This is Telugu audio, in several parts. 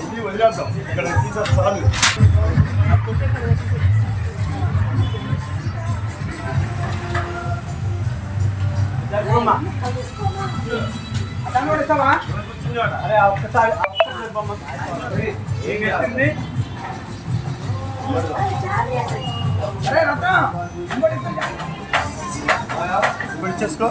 ఇది వదిలేద్దాం ఇక్కడ తీసేది చాలు. అరే ఒక్కసారి చేసుకో.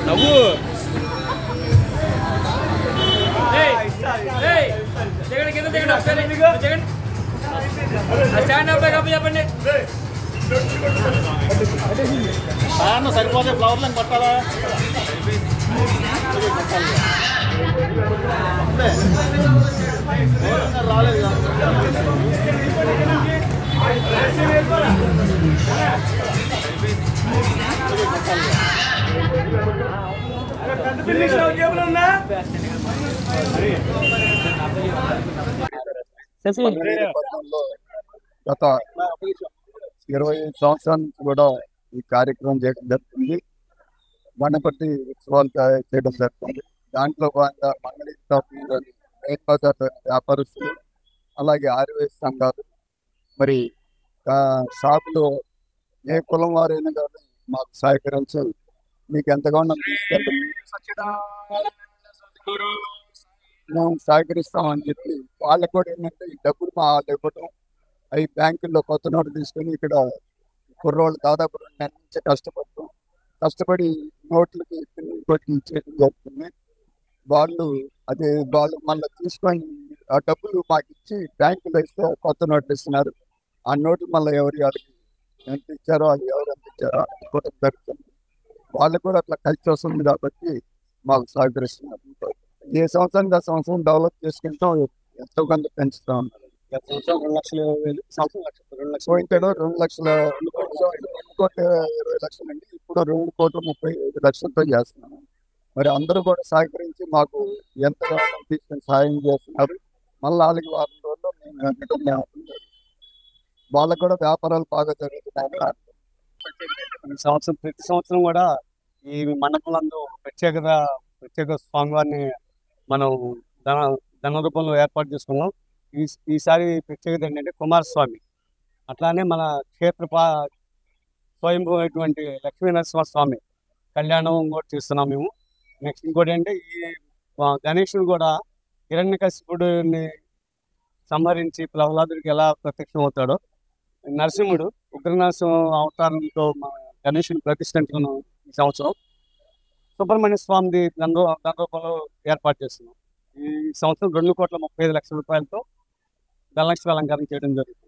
నవ్వు చెప్పండి సరిపోతే ఫ్లవర్లను పట్టాలా రాలేదు గత 25 సంవత్సరాల నుంచి కూడా ఈ కార్యక్రమం చేయడం జరుగుతుంది. వనపర్తి ఉత్సవాలు చేయడం జరుగుతుంది. దాంట్లో భాగంగా మంగళి వ్యాపారస్తులు అలాగే ఆర్యవేశ సంఘాలు మరి షాపులో ఏ కులం వారైనా కానీ మాకు సహకరించి మీకు ఎంతగానో మేము సహకరిస్తామని చెప్పి వాళ్ళకు కూడా ఏంటంటే ఈ డబ్బులు మా వాళ్ళు ఇవ్వటం అవి బ్యాంకుల్లో కొత్త నోటు తీసుకొని ఇక్కడ కుర్రోళ్ళు దాదాపు 2 నెలల నుంచి కష్టపడి నోట్లకి ఇంకోటి చేయడం జరుగుతుంది. వాళ్ళు మళ్ళీ తీసుకొని ఆ డబ్బులు మాకు ఇచ్చి బ్యాంకులో ఇస్తే కొత్త నోట్లు ఇస్తున్నారు. ఆ నోట్లు మళ్ళీ ఎవరికి ఎంత ఇచ్చారో అది ఎవరు ఎంత ఇచ్చారో అనుకోవడం జరుగుతుంది. వాళ్ళు కూడా అట్లా కలిసి వస్తుంది కాబట్టి మాకు సహకరిస్తున్నారు. ఏ సంవత్సరానికి ఆ సంవత్సరం డెవలప్ చేసుకుంటాం, ఎంతో కొంత పెంచుతా ఉన్నారు. 2 పోయింటాడు 2,20,00,000 అండి. ఇప్పుడు 2,35,00,000తో చేస్తున్నాము. మరి అందరూ కూడా సహకరించి మాకు ఎంతగానో తీసుకొని సహాయం చేస్తున్నారు. మళ్ళీ వాళ్ళకి వారం రోజుల్లో మేము వాళ్ళకు కూడా వ్యాపారాలు బాగా జరుగుతున్నాయి. ప్రతి సంవత్సరం కూడా ఈ మండపంలో ప్రత్యేక స్వామివారిని మనం ధన రూపంలో ఏర్పాటు చేసుకున్నాం. ఈసారి ప్రత్యేకత ఏంటంటే కుమారస్వామి, అట్లానే మన క్షేత్ర స్వయంభూ అయినటువంటి లక్ష్మీనరసింహస్వామి కళ్యాణం కూడా చేస్తున్నాం మేము. నెక్స్ట్ ఇంకోటి అంటే ఈ గణేశుడు కూడా హిరణ్యకశిపుడిని సంహరించి ప్రహ్లాదుడికి ఎలా ప్రత్యక్షం అవుతాడో నరసింహుడు ఉగ్రనరసింహ అవతారంతో గణేశుని ప్రతిష్ఠించుకున్నాం. ఈ సంవత్సరం సుబ్రహ్మణ్య స్వామిది ధన రూపంలో ఏర్పాటు చేస్తున్నాం. ఈ సంవత్సరం 2,35,00,000 రూపాయలతో ధనలక్ష్మి అలంకారం చేయడం జరుగుతుంది.